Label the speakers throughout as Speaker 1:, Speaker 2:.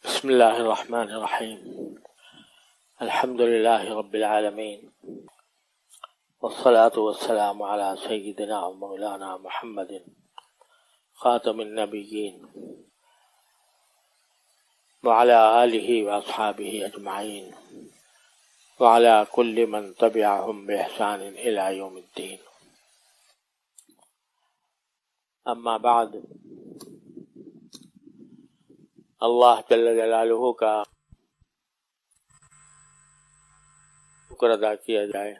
Speaker 1: بسم الله الرحمن الرحيم. الحمد لله رب العالمين، والصلاة والسلام على سيدنا ومولانا محمد خاتم النبيين وعلى آله وأصحابه أجمعين وعلى كل من تبعهم بإحسان إلى يوم الدين. أما بعد، اللہ جل جلالہ کا شکر ادا کیا جائے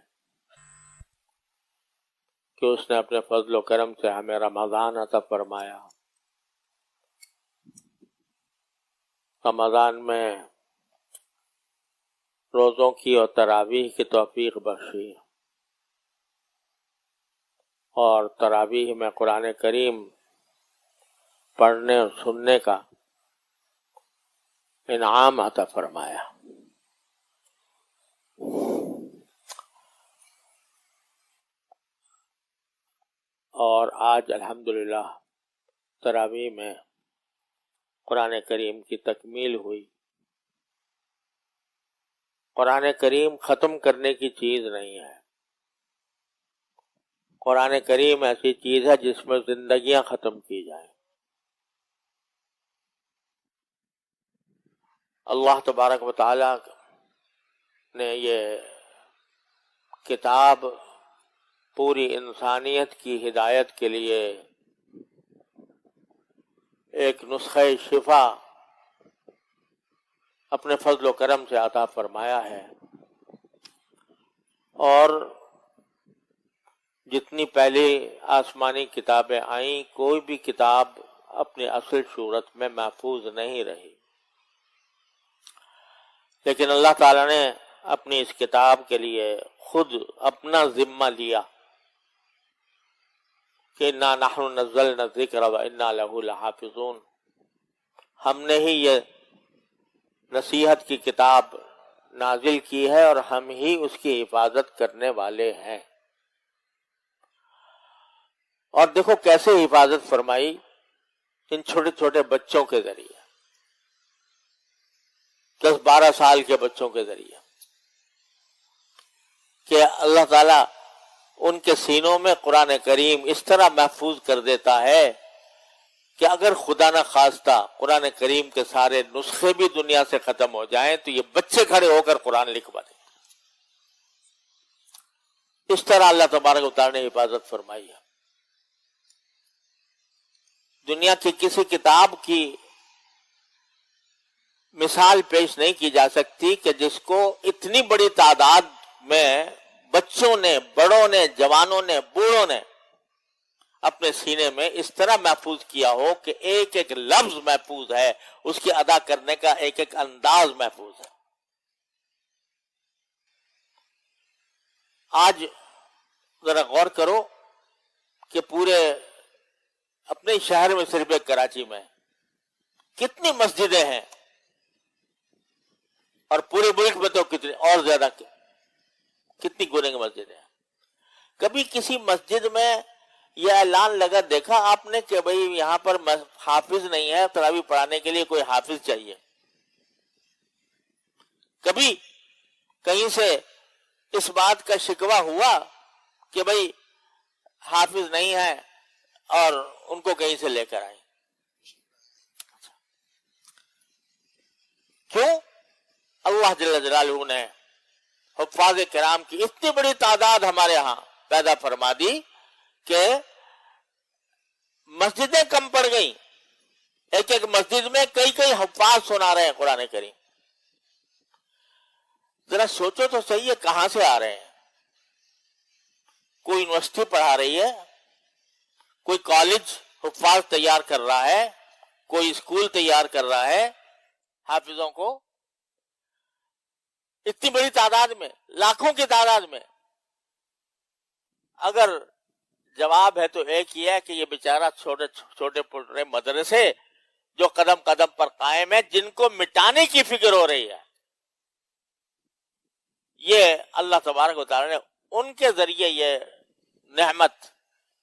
Speaker 1: کہ اس نے اپنے فضل و کرم سے ہمیں رمضان عطا فرمایا. رمضان میں روزوں کی اور تراویح کی توفیق بخشی، اور تراویح میں قرآن کریم پڑھنے اور سننے کا انعام عطا فرمایا. اور آج الحمدللہ تراویح میں قرآن کریم کی تکمیل ہوئی. قرآن کریم ختم کرنے کی چیز نہیں ہے. قرآن کریم ایسی چیز ہے جس میں زندگیاں ختم کی جائیں. اللہ تبارک و تعالی نے یہ کتاب پوری انسانیت کی ہدایت کے لیے ایک نسخہ شفا اپنے فضل و کرم سے عطا فرمایا ہے. اور جتنی پہلی آسمانی کتابیں آئیں، کوئی بھی کتاب اپنی اصل صورت میں محفوظ نہیں رہی، لیکن اللہ تعالیٰ نے اپنی اس کتاب کے لیے خود اپنا ذمہ لیا کہ انا نحن نزلنا الذکر وانا لہ لحافظون. ہم نے ہی یہ نصیحت کی کتاب نازل کی ہے اور ہم ہی اس کی حفاظت کرنے والے ہیں. اور دیکھو کیسے حفاظت فرمائی، ان چھوٹے چھوٹے بچوں کے ذریعے، 10-12 سال کے بچوں کے ذریعے، کہ اللہ تعالیٰ ان کے سینوں میں قرآن کریم اس طرح محفوظ کر دیتا ہے کہ اگر خدا نہ خواستہ قرآن کریم کے سارے نسخے بھی دنیا سے ختم ہو جائیں تو یہ بچے کھڑے ہو کر قرآن لکھوا دیں. اس طرح اللہ تبارک و تعالیٰ نے حفاظت فرمائی ہے. دنیا کی کسی کتاب کی مثال پیش نہیں کی جا سکتی کہ جس کو اتنی بڑی تعداد میں بچوں نے، بڑوں نے، جوانوں نے، بوڑھوں نے اپنے سینے میں اس طرح محفوظ کیا ہو کہ ایک ایک لفظ محفوظ ہے، اس کی ادا کرنے کا ایک ایک انداز محفوظ ہے. آج ذرا غور کرو کہ پورے اپنے شہر میں، صرف ایک کراچی میں کتنی مسجدیں ہیں، اور پورے ملک میں تو کتنی اور زیادہ، کتنی گنے کی مسجدیں ہیں. کبھی کسی مسجد میں یہ اعلان لگا دیکھا آپ نے کہ بھئی یہاں پر حافظ نہیں ہے، تراویح پڑھانے کے لیے کوئی حافظ چاہیے؟ کبھی کہیں سے اس بات کا شکوہ ہوا کہ بھئی حافظ نہیں ہے اور ان کو کہیں سے لے کر آئیں؟ کیوں؟ اللہ جل جلالہ نے حفاظ کرام کی اتنی بڑی تعداد ہمارے ہاں پیدا فرما دی کہ مسجدیں کم پڑ گئیں. ایک ایک مسجد میں کئی کئی حفاظ سنا رہے ہیں قرآن کریم. ذرا سوچو تو صحیح ہے، کہاں سے آ رہے ہیں؟ کوئی یونیورسٹی پڑھا رہی ہے، کوئی کالج حفاظ تیار کر رہا ہے، کوئی اسکول تیار کر رہا ہے حافظوں کو. اتنی بڑی تعداد میں، لاکھوں کی تعداد میں. اگر جواب ہے تو ایک ہی ہے کہ یہ بیچارہ چھوٹے چھوٹے مدرسے جو قدم قدم پر قائم ہے، جن کو مٹانے کی فکر ہو رہی ہے، یہ اللہ تبارک و تعالی نے ان کے ذریعے یہ نعمت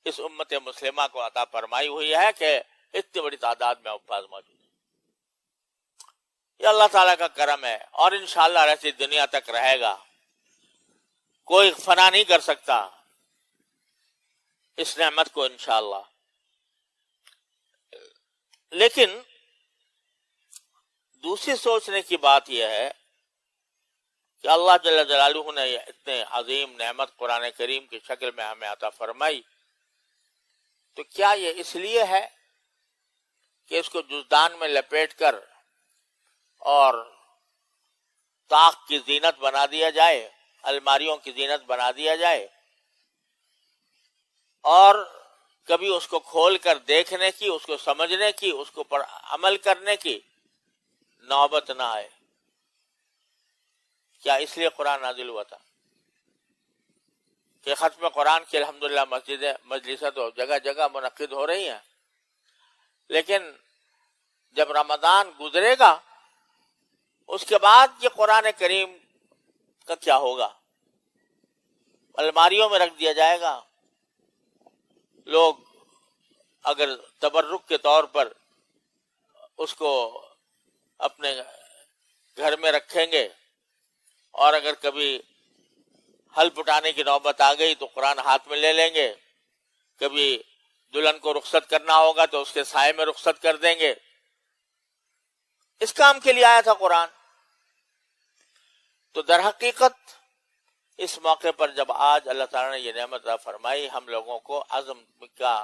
Speaker 1: اس امت مسلمہ کو عطا فرمائی ہوئی ہے کہ اتنی بڑی تعداد میں حفاظ موجود ہیں. یہ اللہ تعالیٰ کا کرم ہے، اور انشاءاللہ ایسی دنیا تک رہے گا، کوئی فنا نہیں کر سکتا اس نعمت کو انشاءاللہ۔ لیکن دوسری سوچنے کی بات یہ ہے کہ اللہ جل جلالہ نے یہ اتنے عظیم نعمت قرآن کریم کی شکل میں ہمیں عطا فرمائی، تو کیا یہ اس لیے ہے کہ اس کو جزدان میں لپیٹ کر اور طاق کی زینت بنا دیا جائے، الماریوں کی زینت بنا دیا جائے، اور کبھی اس کو کھول کر دیکھنے کی، اس کو سمجھنے کی، اس کو پر عمل کرنے کی نوبت نہ آئے؟ کیا اس لیے قرآن نازل ہوا تھا کہ ختم قرآن کی الحمدللہ مجلسیں تو جگہ جگہ منعقد ہو رہی ہیں، لیکن جب رمضان گزرے گا اس کے بعد یہ قرآن کریم کا کیا ہوگا؟ الماریوں میں رکھ دیا جائے گا، لوگ اگر تبرک کے طور پر اس کو اپنے گھر میں رکھیں گے، اور اگر کبھی حل پٹانے کی نوبت آ گئی تو قرآن ہاتھ میں لے لیں گے، کبھی دلہن کو رخصت کرنا ہوگا تو اس کے سائے میں رخصت کر دیں گے۔ اس کام کے لیے آیا تھا قرآن۔ تو در حقیقت اس موقع پر جب آج اللہ تعالیٰ نے یہ نعمت عطا فرمائی، ہم لوگوں کو عزم کا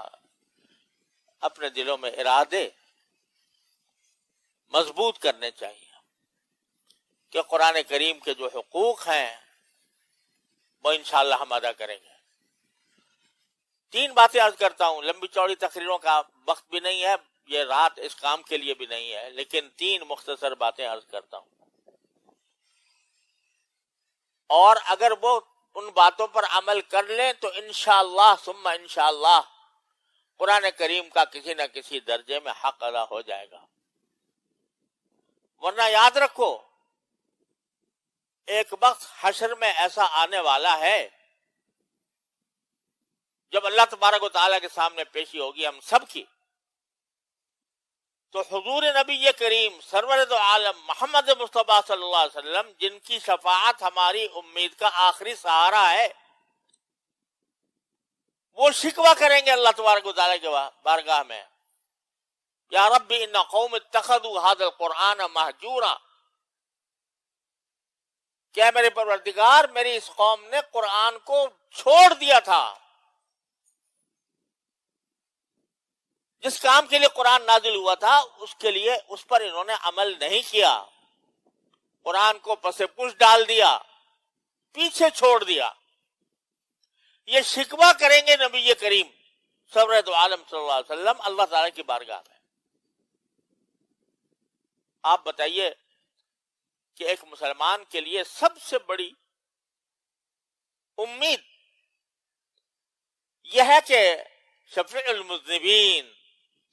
Speaker 1: اپنے دلوں میں ارادے مضبوط کرنے چاہیے کہ قرآن کریم کے جو حقوق ہیں وہ انشاءاللہ ہم ادا کریں گے۔ تین باتیں عرض کرتا ہوں، لمبی چوڑی تقریروں کا وقت بھی نہیں ہے، یہ رات اس کام کے لیے بھی نہیں ہے، لیکن تین مختصر باتیں عرض کرتا ہوں، اور اگر وہ ان باتوں پر عمل کر لیں تو انشاءاللہ ثم انشاءاللہ قرآن کریم کا کسی نہ کسی درجے میں حق ادا ہو جائے گا۔ ورنہ یاد رکھو، ایک وقت حشر میں ایسا آنے والا ہے جب اللہ تبارک و تعالیٰ کے سامنے پیشی ہوگی ہم سب کی، تو حضور نبی کریم سرور دو عالم محمد مصطفیٰ صلی اللہ علیہ وسلم، جن کی شفاعت ہماری امید کا آخری سہارا ہے، وہ شکوہ کریں گے اللہ تبارک و تعالیٰ کے بارگاہ میں، یا رب ان قوم اتخذوا هذا القرآن مہجورا، کیا میرے پروردگار میری اس قوم نے قرآن کو چھوڑ دیا تھا، جس کام کے لیے قرآن نازل ہوا تھا اس کے لیے اس پر انہوں نے عمل نہیں کیا، قرآن کو پس پش ڈال دیا، پیچھے چھوڑ دیا۔ یہ شکوہ کریں گے نبی کریم سرور دو عالم صلی اللہ علیہ وسلم اللہ تعالیٰ کی بارگاہ میں۔ آپ بتائیے کہ ایک مسلمان کے لیے سب سے بڑی امید یہ ہے کہ شفیع المذنبین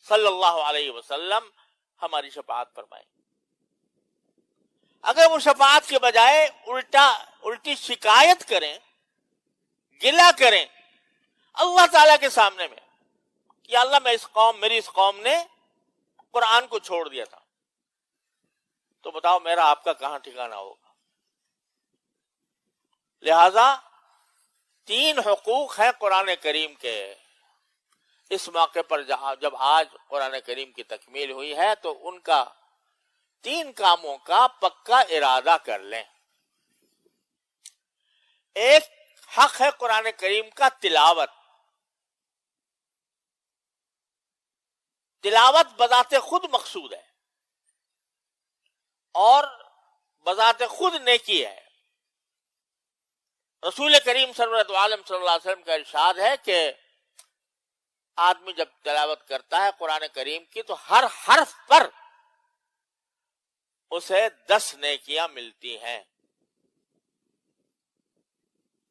Speaker 1: صلی اللہ علیہ وسلم ہماری شفاعت فرمائیں۔ اگر وہ شفاعت کے بجائے الٹی شکایت کریں، گلہ کریں اللہ تعالیٰ کے سامنے میں، یا اللہ میری اس قوم نے قرآن کو چھوڑ دیا تھا، تو بتاؤ میرا آپ کا کہاں ٹھکانہ ہوگا؟ لہذا تین حقوق ہیں قرآن کریم کے۔ اس موقع پر جب آج قرآن کریم کی تکمیل ہوئی ہے تو ان کا تین کاموں کا پکا ارادہ کر لیں۔ ایک حق ہے قرآن کریم کا تلاوت۔ تلاوت بذات خود مقصود ہے اور بذات خود نیکی ہے۔ رسول کریم سرورت عالم صلی اللہ علیہ وسلم کا ارشاد ہے کہ آدمی جب تلاوت کرتا ہے قرآن کریم کی تو ہر حرف پر اسے 10 نیکیاں ملتی ہیں،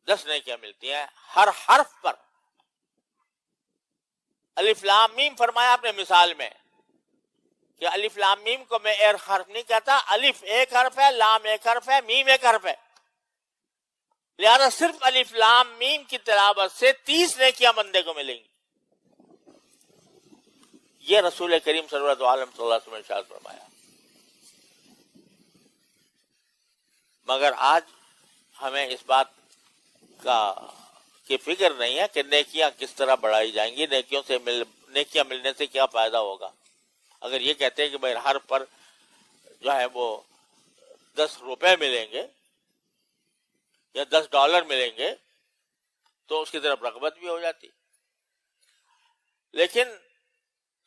Speaker 1: 10 نیکیاں ملتی ہیں ہر حرف پر۔ الف لام میم فرمایا آپ نے مثال میں کہ الف لام میم کو میں ایک حرف نہیں کہتا، الف ایک حرف ہے، لام ایک حرف ہے، میم ایک حرف ہے، لہذا صرف الف لام میم کی تلاوت سے 30 نیکیاں بندے کو ملیں گی۔ یہ رسول کریم صلی اللہ علیہ وسلم نے ارشاد فرمایا۔ مگر آج ہمیں اس بات کی فکر نہیں ہے کہ نیکیاں کس طرح بڑھائی جائیں گی، نیکیاں ملنے سے کیا فائدہ ہوگا۔ اگر یہ کہتے ہیں کہ بھائی ہر پر جو ہے وہ 10 روپے ملیں گے یا $10 ملیں گے تو اس کی طرف رغبت بھی ہو جاتی۔ لیکن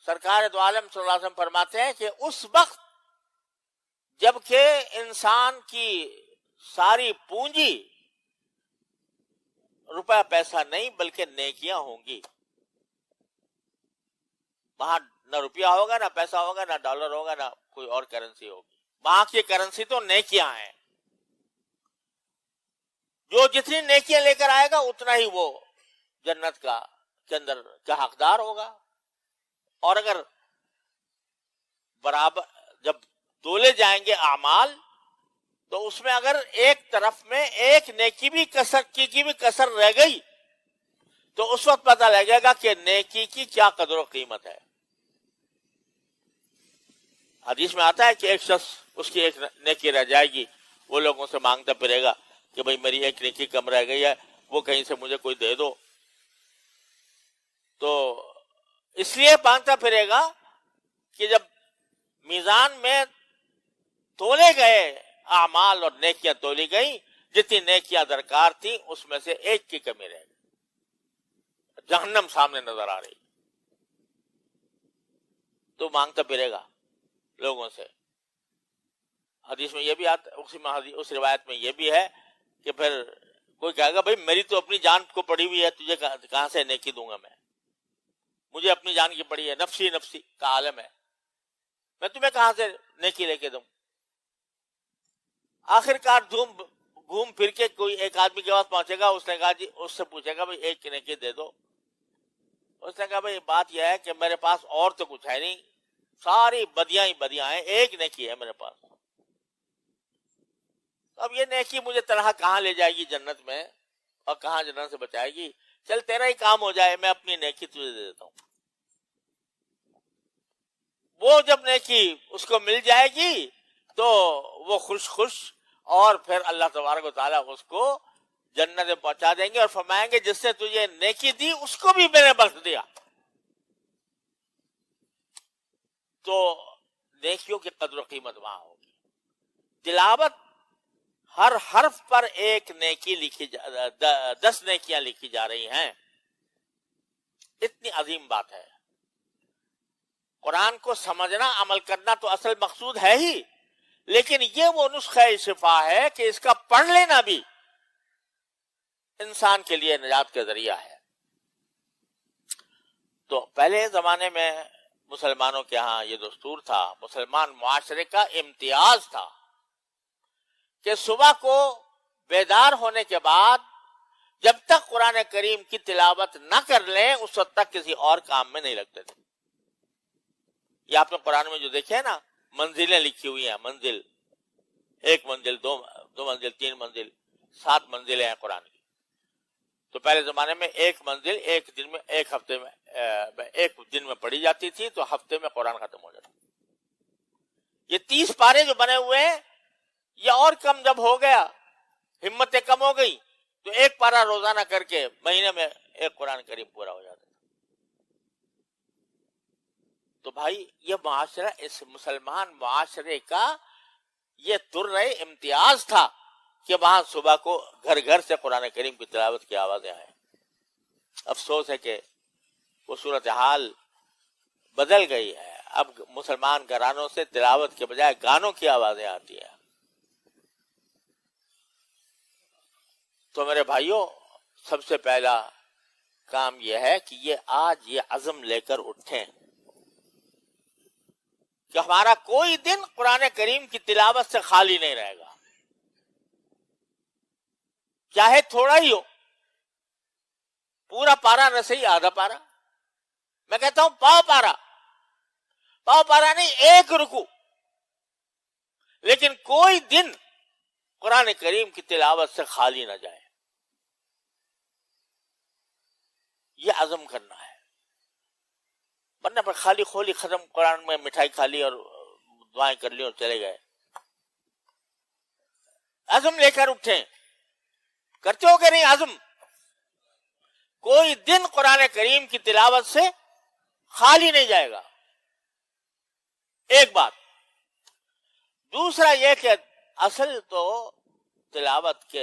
Speaker 1: سرکار دو عالم صلی اللہ علیہ وسلم فرماتے ہیں کہ اس وقت جب کہ انسان کی ساری پونجی روپیہ پیسہ نہیں بلکہ نیکیاں ہوں گی، وہاں نہ روپیہ ہوگا، نہ پیسہ ہوگا، نہ ڈالر ہوگا، نہ کوئی اور کرنسی ہوگی، وہاں کی کرنسی تو نیکیاں ہیں۔ جو جتنی نیکیاں لے کر آئے گا اتنا ہی وہ جنت کے اندر کا حقدار ہوگا۔ اور اگر برابر جب تولے جائیں گے اعمال تو اس میں اگر ایک طرف میں ایک نیکی بھی کسر رہ گئی تو اس وقت پتہ لگے گا کہ نیکی کی کیا قدر و قیمت ہے۔ حدیث میں آتا ہے کہ ایک شخص اس کی ایک نیکی رہ جائے گی، وہ لوگوں سے مانگتا پھرے گا کہ بھئی میری ایک نیکی کم رہ گئی ہے، وہ کہیں سے مجھے کوئی دے دو۔ تو اس لیے مانگتا پھرے گا کہ جب میزان میں تولے گئے اعمال اور نیکیاں تولی گئیں، جتنی نیکیاں درکار تھیں اس میں سے ایک کی کمی رہ گئی، جہنم سامنے نظر آ رہی، تو مانگتا پھرے گا لوگوں سے۔ حدیث میں یہ بھی آتا، اس روایت میں یہ بھی ہے کہ پھر کوئی کہے گا بھئی میری تو اپنی جان کو پڑی ہوئی ہے، تجھے کہاں سے نیکی دوں گا میں، مجھے اپنی جان کی پڑی ہے، نفسی نفسی کا عالم ہے، میں تمہیں کہاں سے نیکی لے کے دوں۔ آخر کار گھوم پھر کے کوئی ایک آدمی کے پاس پہنچے گا، اس نے کہا جی، اس سے پوچھے گا بھئی ایک کی نیکی دے دو۔ اس نے کہا بھئی بات یہ ہے کہ میرے پاس اور تو کچھ ہے نہیں، ساری بدیاں ہی بدیاں ہیں، ایک نیکی ہے میرے پاس۔ اب یہ نیکی مجھے تنہا کہاں لے جائے گی جنت میں، اور کہاں جنت سے بچائے گی؟ چل تیرا ہی کام ہو جائے، میں اپنی نیکی تجھے دے دیتا ہوں۔ وہ جب نیکی اس کو مل جائے گی تو وہ خوش اور پھر اللہ تبارک و تعالیٰ اس کو جنت میں پہنچا دیں گے اور فرمائیں گے جس نے تجھے نیکی دی اس کو بھی میں نے بخش دیا۔ تو نیکیوں کی قدر و قیمت وہاں ہوگی۔ تلاوت ہر حرف پر ایک نیکی 10 نیکیاں لکھی جا رہی ہیں، اتنی عظیم بات ہے۔ قرآن کو سمجھنا، عمل کرنا تو اصل مقصود ہے ہی، لیکن یہ وہ نسخہ شفا ہے کہ اس کا پڑھ لینا بھی انسان کے لیے نجات کا ذریعہ ہے۔ تو پہلے زمانے میں مسلمانوں کے ہاں یہ دستور تھا، مسلمان معاشرے کا امتیاز تھا کہ صبح کو بیدار ہونے کے بعد جب تک قرآن کریم کی تلاوت نہ کر لیں اس وقت تک کسی اور کام میں نہیں لگتے تھے۔ یہ آپ نے قرآن میں جو دیکھے نا، منزلیں لکھی ہوئی ہیں، منزل 1 منزل 2 منزل 3 منزل 7 منزلیں ہیں قرآن کی۔ تو پہلے زمانے میں 1 منزل ایک ہفتے میں 1 دن میں پڑھی جاتی تھی، تو ہفتے میں قرآن ختم ہو جاتا۔ یہ 30 پارے جو بنے ہوئے ہیں، یہ اور کم جب ہو گیا، ہمتیں کم ہو گئی، تو 1 پارہ روزانہ کر کے مہینے میں 1 قرآن کریم پورا ہو جاتا۔ تو بھائی یہ معاشرہ، اس مسلمان معاشرے کا یہ درہ امتیاز تھا کہ وہاں صبح کو گھر گھر سے قرآن کریم کی تلاوت کی آوازیں آئیں۔ افسوس ہے کہ وہ صورتحال بدل گئی ہے، اب مسلمان گھرانوں سے تلاوت کے بجائے گانوں کی آوازیں آتی ہیں۔ تو میرے بھائیوں، سب سے پہلا کام یہ ہے کہ آج یہ عزم لے کر اٹھیں کہ ہمارا کوئی دن قرآن کریم کی تلاوت سے خالی نہیں رہے گا، چاہے تھوڑا ہی ہو، پورا پارا نہ صحیح، آدھا پارا، میں کہتا ہوں پاؤ پارا نہیں، 1 رکوع، لیکن کوئی دن قرآن کریم کی تلاوت سے خالی نہ جائے۔ یہ عزم کرنا ہے، ورنہ پر خالی خولی ختم، قرآن میں مٹھائی کھا لی اور دعائیں کر لی اور چلے گئے۔ عزم لے کر اٹھیں. کرتے ہو کہ نہیں عزم؟ کوئی دن قرآن کریم کی تلاوت سے خالی نہیں جائے گا. ایک بات. دوسرا یہ کہ اصل تو تلاوت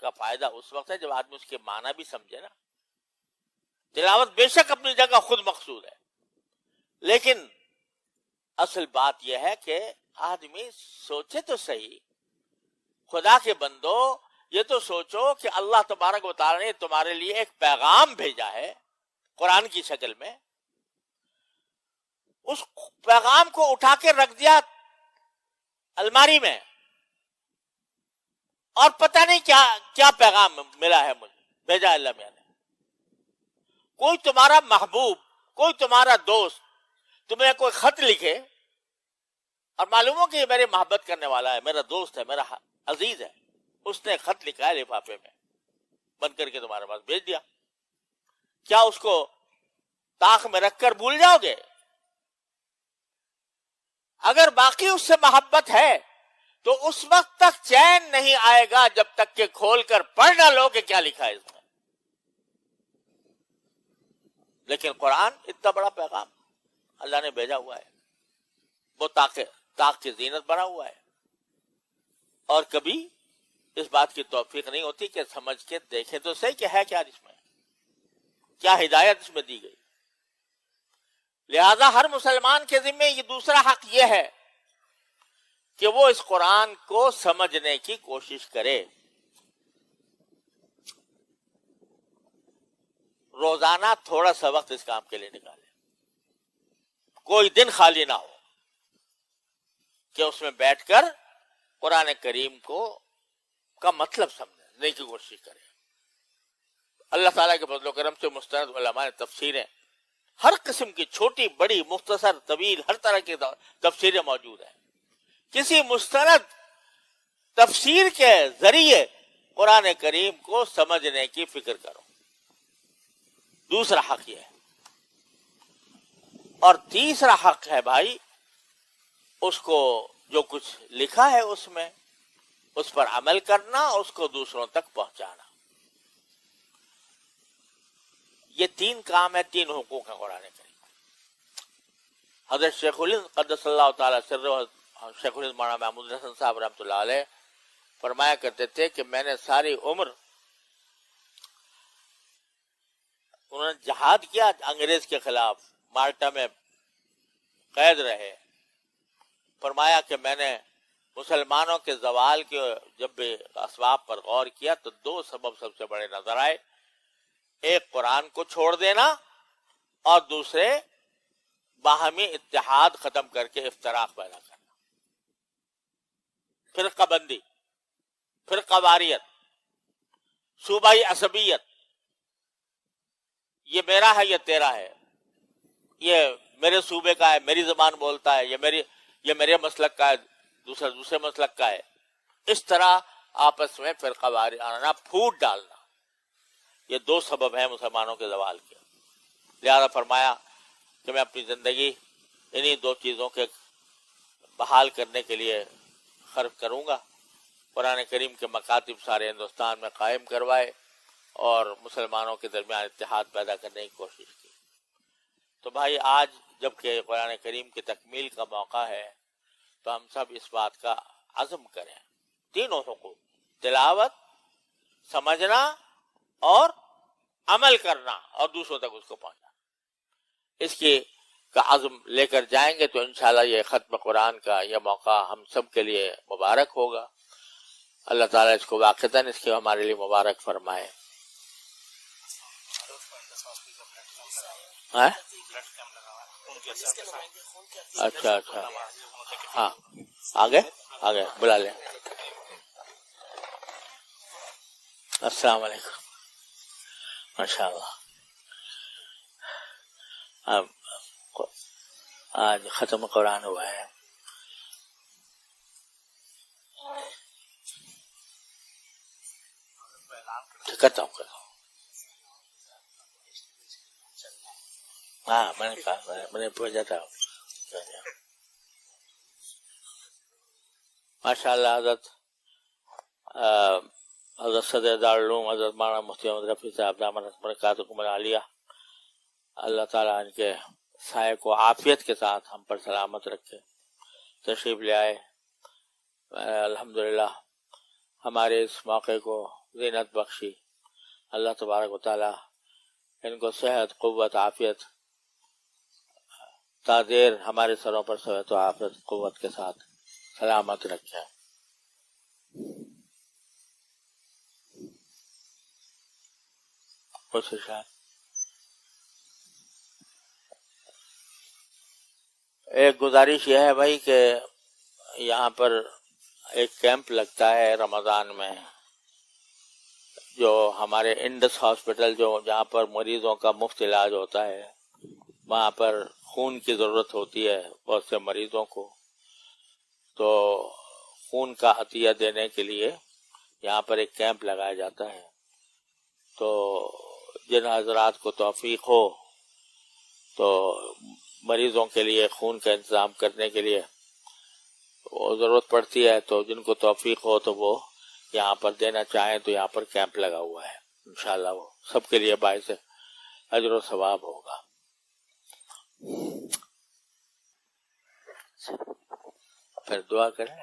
Speaker 1: کا فائدہ اس وقت ہے جب آدمی اس کے معنی بھی سمجھے نا. تلاوت بے شک اپنی جگہ خود مقصود ہے، لیکن اصل بات یہ ہے کہ آدمی سوچے تو صحیح. خدا کے بندو، یہ تو سوچو کہ اللہ تبارک و تعالی نے تمہارے لیے ایک پیغام بھیجا ہے قرآن کی شکل میں. اس پیغام کو اٹھا کے رکھ دیا الماری میں، اور پتہ نہیں کیا پیغام ملا ہے مجھے، بھیجا اللہ میاں نے. کوئی تمہارا محبوب، کوئی تمہارا دوست تمہیں کوئی خط لکھے اور معلوم ہو کہ یہ میرے محبت کرنے والا ہے، میرا دوست ہے، میرا عزیز ہے، اس نے خط لکھا ہے لفافے میں بند کر کے تمہارے پاس بھیج دیا، کیا اس کو طاق میں رکھ کر بھول جاؤ گے؟ اگر باقی اس سے محبت ہے تو اس وقت تک چین نہیں آئے گا جب تک کہ کھول کر پڑھ نہ لو کہ کیا لکھا ہے اس میں. لیکن قرآن اتنا بڑا پیغام اللہ نے بھیجا ہوا ہے، وہ طاق کی زینت بنا ہوا ہے، اور کبھی اس بات کی توفیق نہیں ہوتی کہ سمجھ کے دیکھیں تو صحیح کہ ہے کیا اس میں، کیا ہدایت اس میں دی گئی. لہذا ہر مسلمان کے ذمہ یہ دوسرا حق یہ ہے کہ وہ اس قرآن کو سمجھنے کی کوشش کرے. روزانہ تھوڑا سا وقت اس کام کے لیے نکالے. کوئی دن خالی نہ ہو کہ اس میں بیٹھ کر قرآن کریم کا مطلب سمجھنے کی کوشش کرے. اللہ تعالیٰ کے فضل و کرم سے مستند علماء نے تفسیریں، ہر قسم کی چھوٹی بڑی مختصر طویل ہر طرح کی تفسیریں موجود ہیں. کسی مستند تفسیر کے ذریعے قرآن کریم کو سمجھنے کی فکر کرو. دوسرا حق یہ ہے. اور تیسرا حق ہے بھائی، اس کو جو کچھ لکھا ہے اس میں اس پر عمل کرنا اور اس کو دوسروں تک پہنچانا. یہ تین کام ہے، تین حقوق ہیں قرآن کریم. حضرت شیخ الہند قدس اللہ تعالی سرہ، شیخ الہند مولانا محمود حسن صاحب رحمۃ اللہ علیہ فرمایا کرتے تھے کہ میں نے ساری عمر، انہوں نے جہاد کیا انگریز کے خلاف، مالٹا میں قید رہے. فرمایا کہ میں نے مسلمانوں کے زوال کے جب بھی اسباب پر غور کیا تو دو سبب سب سے بڑے نظر آئے. ایک قرآن کو چھوڑ دینا، اور دوسرے باہمی اتحاد ختم کر کے افتراق پیدا کرنا. فرقہ بندی، فرقہ واریت، صوبائی عصبیت، یہ میرا ہے یہ تیرا ہے، یہ میرے صوبے کا ہے، میری زبان بولتا ہے، یہ میرے مسلک کا ہے، دوسرے مسلک کا ہے. اس طرح آپس میں فرقہ وارانہ پھوٹ ڈالنا، یہ دو سبب ہیں مسلمانوں کے زوال کے. لہذا فرمایا کہ میں اپنی زندگی انہی دو چیزوں کے بحال کرنے کے لیے خرچ کروں گا. قرآن کریم کے مکاتب سارے ہندوستان میں قائم کروائے اور مسلمانوں کے درمیان اتحاد پیدا کرنے کی کوشش کی. تو بھائی آج جب کہ قرآن کریم کی تکمیل کا موقع ہے تو ہم سب اس بات کا عزم کریں. تینوں حقوق، تلاوت، سمجھنا اور عمل کرنا اور دوسروں تک اس کو پہنچانا، اس کی کا عزم لے کر جائیں گے تو انشاءاللہ یہ ختم قرآن کا یہ موقع ہم سب کے لیے مبارک ہوگا. اللہ تعالیٰ اس کو واقعتاً اس کے ہمارے لیے مبارک فرمائے. اچھا اچھا، ہاں آگے بلا لیں. السلام علیکم. ماشاء اللہ، اب آج ختم قرآن ہوا ہے. کرتا ہوں ہاں، میں نے کہا میں نے بھیجا تھا. ماشاء اللہ حضرت حضرت صدر دارالعلوم حضرت مولانا مفتی محمد رفیع صاحب دامت برکاتہم العالیہ، اللہ تعالیٰ ان کے سائے کو عافیت کے ساتھ ہم پر سلامت رکھے، تشریف لے آئے۔ الحمدللہ ہمارے اس موقع کو زینت بخشی، اللہ تبارک و تعالیٰ ان کو صحت، قوت، عافیت تا دیر ہمارے سروں پر صحت و عافیت قوت کے ساتھ سلامت رکھے۔ ایک گزارش یہ ہے بھائی کہ یہاں پر ایک کیمپ لگتا ہے رمضان میں، جو ہمارے انڈس ہاسپٹل جہاں پر مریضوں کا مفت علاج ہوتا ہے، وہاں پر خون کی ضرورت ہوتی ہے بہت سے مریضوں کو، تو خون کا عطیہ دینے کے لیے یہاں پر ایک کیمپ لگایا جاتا ہے۔ تو جن حضرات کو توفیق ہو تو مریضوں کے لیے خون کا انتظام کرنے کے لیے وہ ضرورت پڑتی ہے، تو جن کو توفیق ہو تو وہ یہاں پر دینا چاہیں تو یہاں پر کیمپ لگا ہوا ہے، انشاءاللہ وہ سب کے لیے باعث اجر و ثواب ہوگا۔ پھر دعا کریں۔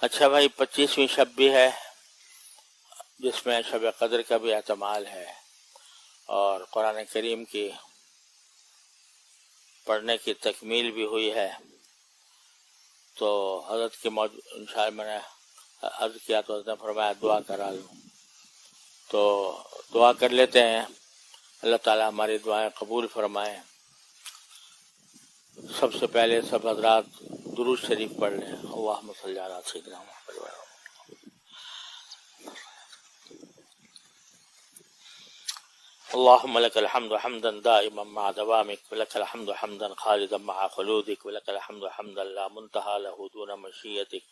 Speaker 1: اچھا بھائی، 25ویں شب بھی ہے جس میں شب قدر کا بھی احتمال ہے، اور قرآن کریم کی پڑھنے کی تکمیل بھی ہوئی ہے، تو حضرت کی انشاءاللہ میں نے عرض کیا تو حضرت نے فرمایا دعا کرا لوں، تو دعا کر لیتے ہیں۔ اللہ تعالیٰ ہماری دعائیں قبول فرمائیں۔ سب سے پہلے سب حضرات درود شریف پڑھ لیں۔ اللہم صلی علی سیدنا محمد وعلی اللهم لك الحمد حمدا دائما مع دوامك، ولك الحمد حمدا خالدا مع خلودك، ولك الحمد حمدا لا منتهى له دون مشيتك،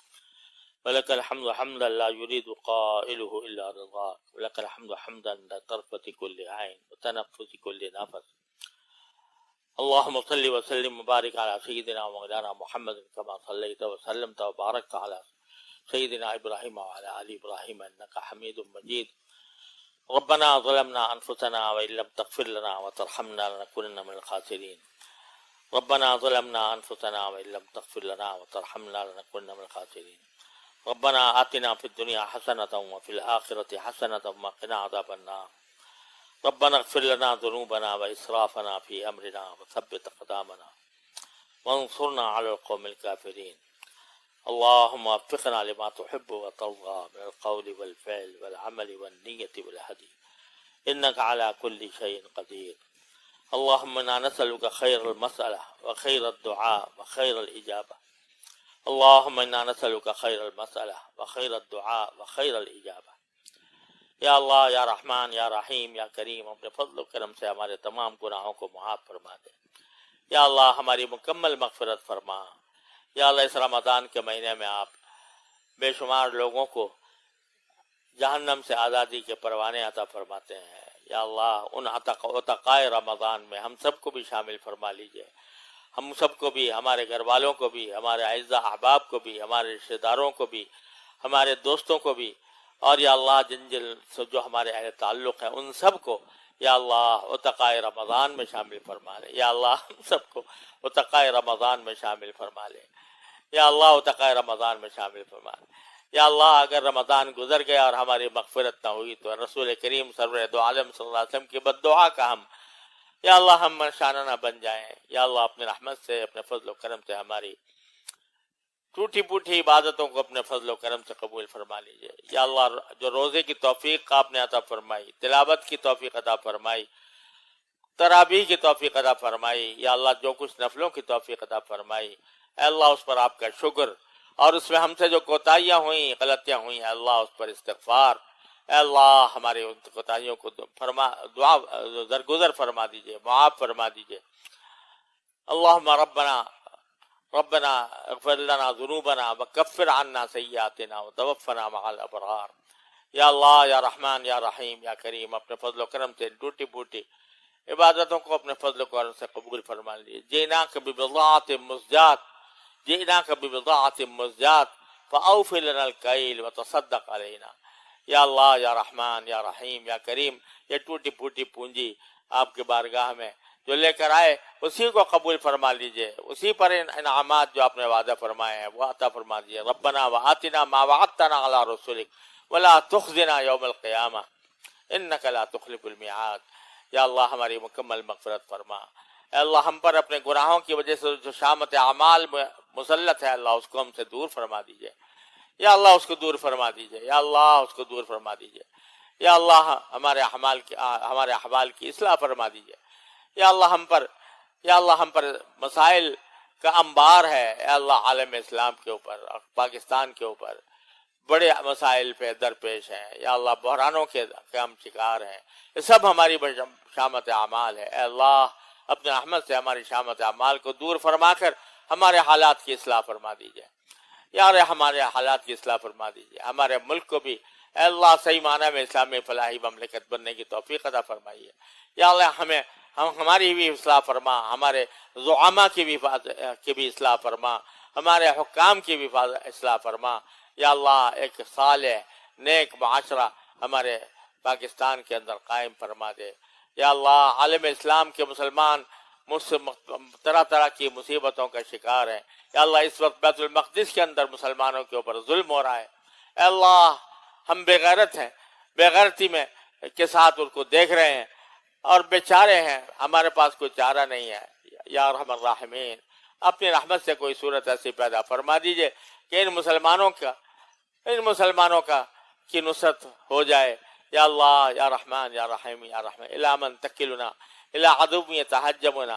Speaker 1: ولك الحمد حمدا لا يريد قائله إلا رضاك، ولك الحمد حمدا لطرفة كل عين وتنفس كل نفس۔ اللهم صل وسلم وبارك على سيدنا ومولانا محمد كما صليت وسلمت وباركت على سيدنا إبراهيم وعلى آل إبراهيم إنك حميد مجيد۔ ربنا ظلمنا أنفسنا وإن لم تغفر لنا وترحمنا لنكونن من الخاسرين۔ ربنا ظلمنا أنفسنا وإن لم تغفر لنا وترحمنا لنكونن من الخاسرين۔ ربنا آتنا في الدنيا حسنة وفي الآخرة حسنة وقنا عذاب النار۔ ربنا اغفر لنا ذنوبنا وإسرافنا في أمرنا وثبت أقدامنا وانصرنا على القوم الكافرين۔ اللهم وفقنا لما تحب وترضى من القول والفعل والعمل والنية والهدي، إنك على كل شيء قدير۔ اللهم إنا نسألك خير المسألة وخير الدعاء وخير الإجابة۔ اللهم إنا نسألك خير المسألة وخير الدعاء وخير الإجابة۔ یا اللہ، یا رحمان، یا رحیم، یا کریم، اپنے فضل و کرم سے ہمارے تمام گناہوں کو معاف فرما دے۔ یا اللہ، ہماری مکمل مغفرت فرما۔ یا اللہ، اس رمضان کے مہینے میں آپ بے شمار لوگوں کو جہنم سے آزادی کے پروانے عطا فرماتے ہیں۔ یا اللہ، ان عتقائے رمضان میں ہم سب کو بھی شامل فرما لیجئے، ہم سب کو بھی، ہمارے گھر والوں کو بھی، ہمارے اعزاء احباب کو بھی، ہمارے رشتہ داروں کو بھی، ہمارے دوستوں کو بھی، اور یا اللہ جو ہمارے اہل تعلق ہیں ان سب کو یا اللہ عتقائے رمضان میں شامل فرما لے۔ یا اللہ ہم سب کو عتقائے رمضان میں شامل فرما لے۔ یا اللہ عتقائے رمضان میں شامل فرما لے۔ یا اللہ، اگر رمضان گزر گیا اور ہماری مغفرت نہ ہوئی تو رسول کریم سرور دو عالم صلی اللہ علیہ وسلم کی بد دعا کا ہم یا اللہ ہم شانہ نہ بن جائیں۔ یا اللہ، اپنے رحمت سے، اپنے فضل و کرم سے ہماری ٹوٹی پوٹی عبادتوں کو اپنے فضل و کرم سے قبول فرما لیجئے۔ یا اللہ، جو روزے کی توفیق آپ نے عطا فرمائی، تلاوت کی توفیق عطا فرمائی، تراویح کی توفیق عطا فرمائی، یا اللہ جو کچھ نفلوں کی توفیق عطا فرمائی، اے اللہ اس پر آپ کا شکر، اور اس میں ہم سے جو کوتاہیاں ہوئیں، غلطیاں ہوئیں، اے اللہ اس پر استغفار۔ اے اللہ ہماری ان کوتاہیوں کو دعا درگزر فرما دیجئے، معاف فرما دیجئے۔ اللہم ربنا اغفر لنا ذنوبنا وکفر عنا سیئاتنا وتوفنا مع الابرار۔ یا اللہ، یا رحمان، یا رحیم، یا کریم، اپنے فضل و کرم سے ٹوٹی پوٹی عبادتوں کو اپنے فضل و کرم سے قبول فرما لیجیے۔ جئناک ببضاعۃ مزجاۃ، جئناک ببضاعۃ مزجاۃ فأوف لنا الكيل وتصدق علينا۔ یا اللہ یا رحمان یا رحیم یا کریم، یہ ٹوٹی پھوٹی پونجی آپ کی بارگاہ میں جو لے کر آئے اسی کو قبول فرما لیجئے، اسی پر انعامات جو آپ نے وعدہ فرمائے ہیں وہ عطا فرما دیجئے۔ ربنا وآتنا ما وعدتنا على رسولک ولا تخزنا یوم القیامہ انک لا تخلف المیعاد۔ یا اللہ ہماری مکمل مغفرت فرما۔ اے اللہ ہم پر اپنے گناہوں کی وجہ سے جو شامت اعمال مسلط ہے اللہ اس کو ہم سے دور فرما دیجئے، یا اللہ اس کو دور فرما دیجئے، یا اللہ اس کو دور فرما دیجئے، یا اللہ ہمارے احوال کی اصلاح فرما دیجئے۔ یا اللہ ہم پر مسائل کا انبار ہے، اے اللہ عالم اسلام کے اوپر اور پاکستان کے اوپر بڑے مسائل پہ درپیش ہیں، یا اللہ بحرانوں کے ہم شکار ہیں، یہ سب ہماری شامت اعمال ہے۔ اے اللہ اپنے رحمت سے ہماری شامت اعمال کو دور فرما کر ہمارے حالات کی اصلاح فرما دیجئے، یا اللہ ہمارے حالات کی اصلاح فرما دیجئے، ہمارے ملک کو بھی اے اللہ صحیح معنی میں اسلامی فلاحی مملکت بننے کی توفیق عطا فرمائیے۔ یا اللہ ہماری بھی اصلاح فرما، ہمارے زعماء کی بھی اصلاح فرما، ہمارے حکام کی بھی اصلاح فرما۔ یا اللہ ایک صالح نیک معاشرہ ہمارے پاکستان کے اندر قائم فرما دے۔ یا اللہ عالم اسلام کے مسلمان طرح طرح کی مصیبتوں کا شکار ہیں، یا اللہ اس وقت بیت المقدس کے اندر مسلمانوں کے اوپر ظلم ہو رہا ہے، اے اللہ ہم بے غیرت ہیں، بے غیرتی میں کے ساتھ ان کو دیکھ رہے ہیں اور بیچارے ہیں، ہمارے پاس کوئی چارہ نہیں ہے۔ یا ارحم الراحمین اپنی رحمت سے کوئی صورت ایسی پیدا فرما دیجئے کہ ان مسلمانوں کا کی نصرت ہو جائے۔ یا اللہ یا رحمان یا رحیم یا رحمان الی من تکلنا الی عدو یتحجبنا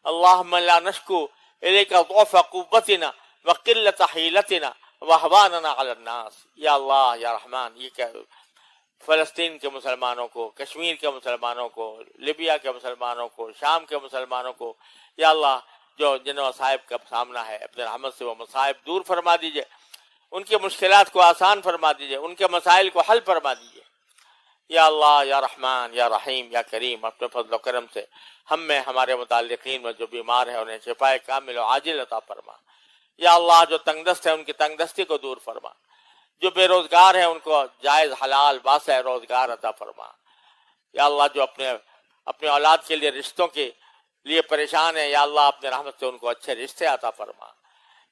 Speaker 1: اللہم لا نشکو الیک ضعف قوتنا وقلت حیلتنا وہواننا علی الناس۔ یا اللہ یا رحمان یہ کہ فلسطین کے مسلمانوں کو، کشمیر کے مسلمانوں کو، لیبیا کے مسلمانوں کو، شام کے مسلمانوں کو یا اللہ جن مصائب کا سامنا ہے اپنے رحمت سے وہ مصائب دور فرما دیجئے، ان کی مشکلات کو آسان فرما دیجئے، ان کے مسائل کو حل فرما دیجئے۔ یا اللہ یا رحمان یا رحیم یا کریم اپنے فضل و کرم سے ہم میں ہمارے متعلقین میں جو بیمار ہیں انہیں شفائے کامل و عاجل عطا فرما۔ یا اللہ جو تنگ دست ہیں ان کی تنگ دستی کو دور فرما، جو بے روزگار ہیں ان کو جائز حلال واسع روزگار عطا فرما۔ یا اللہ جو اپنے اولاد کے لیے رشتوں کے لیے پریشان ہیں یا اللہ اپنے رحمت سے ان کو اچھے رشتے عطا فرما۔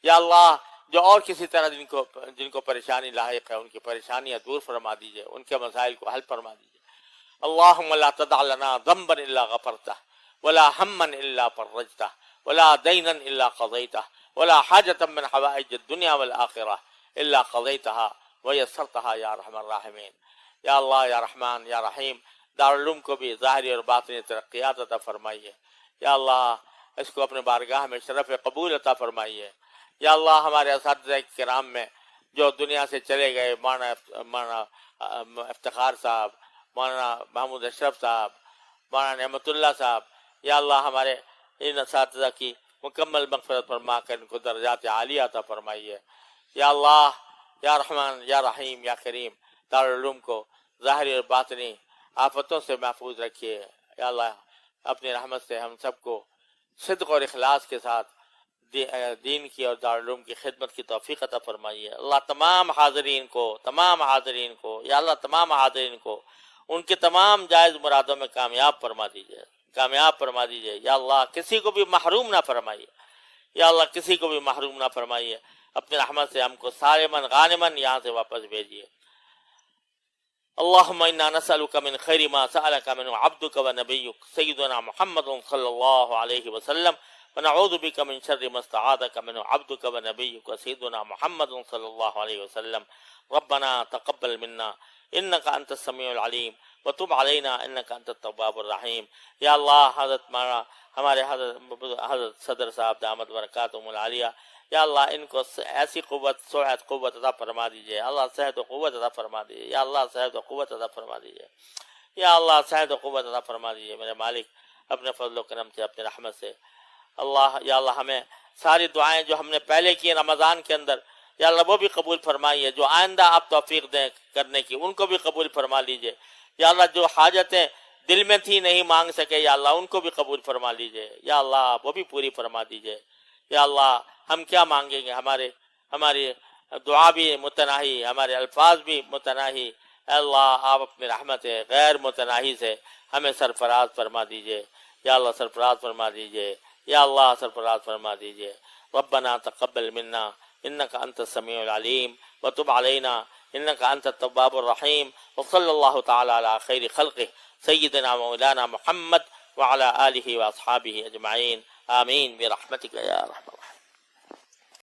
Speaker 1: یا اللہ جو اور کسی طرح جن کو پریشانی لاحق ہے ان کی پریشانیاں دور فرما دیجئے، ان کے مسائل کو حل فرما دیجئے۔ اللہم لا تدع لنا ذنبا الا غفرتہ ولا ہما الا فرجتہ ولا دینا الا قضیتہ ولا حاجة من حوائج الدنیا والآخرہ الا قضیتها ویسرتها یا ارحم الراحمین۔ یا اللہ یا رحمان یا رحیم دارالعلوم کو بھی ظاہری اور باطنی ترقیات عطا فرمائیے۔ یا اللہ اس کو اپنے بارگاہ میں شرف قبول عطا فرمائیے۔ یا اللہ ہمارے اساتذہ کرام میں جو دنیا سے چلے گئے، مولانا افتخار صاحب، مولانا محمود اشرف صاحب، مولانا نعمت اللہ صاحب، یا اللہ ہمارے ان اساتذہ کی مکمل مغفرت فرما کر ان کو درجات عالیہ عطا فرمائیے۔ یا اللہ یا رحمان یا رحیم یا کریم دارالعلوم کو ظاہری اور باطنی آفتوں سے محفوظ رکھیے۔ یا اللہ اپنی رحمت سے ہم سب کو صدق اور اخلاص کے ساتھ دین کی اور دارالعلوم کی خدمت کی توفیق عطا فرمائیے۔ اللہ تمام حاضرین کو یا اللہ تمام حاضرین کو ان کے تمام جائز مرادوں میں کامیاب فرما دیجئے۔ یا اللہ کسی کو بھی محروم نہ فرمائیے، یا اللہ کسی کو بھی محروم نہ فرمائیے، اپنی رحمت سے ہم کو سالماً غانماً یہاں سے واپس بھیجیے۔ اللہم انا نسألک من خیر ما سألک منہ عبدک و نبیک سیدنا محمد صلی اللہ علیہ وسلم ونعوذ بک من شر ما استعاذک منہ عبدک و نبیک سیدنا محمد صلی اللہ علیہ وسلم۔ ربنا تقبل منا انک انت السمیع العلیم وتب علینا انک انت التواب الرحیم۔ یا اللہ ہمارے حضرت صدر صاحب دامت برکاتہم العالیہ، یا اللہ ان کو ایسی صحت قوت عطا فرما دیجئے، اللہ صحت و قوت عطا فرما دیجئے، یا اللہ صحت و قوت عطا فرما دیجئے، یا اللہ صحت و قوت عطا فرما دیجئے میرے مالک اپنے فضل و کرم سے، اپنے رحمت سے۔ اللہ یا اللہ ہمیں ساری دعائیں جو ہم نے پہلے کی رمضان کے اندر یا اللہ وہ بھی قبول فرمائیے، جو آئندہ آپ توفیق دیں کرنے کی ان کو بھی قبول فرما لیجئے۔ یا اللہ جو حاجتیں دل میں تھی نہیں مانگ سکے یا اللہ ان کو بھی قبول فرما لیجئے، یا اللہ وہ بھی پوری فرما دیجئے۔ یا اللہ ہم کیا مانگیں گے، ہماری دعا بھی متناہی، ہمارے الفاظ بھی متناہی، اے اللہ آپ اپنی رحمت غیر متناہی سے ہمیں سرفراز فرما دیجئے، یا اللہ سرفراز فرما دیجئے، یا اللہ سرفراز فرما دیجئے۔ ربنا تقبل منا انك انت السميع العليم وتب علينا انك انت التواب الرحيم، وصلى الله تعالى على خير خلقه سيدنا مولانا محمد وعلى آله واصحابه اجمعين، آمين برحمتك يا رحمن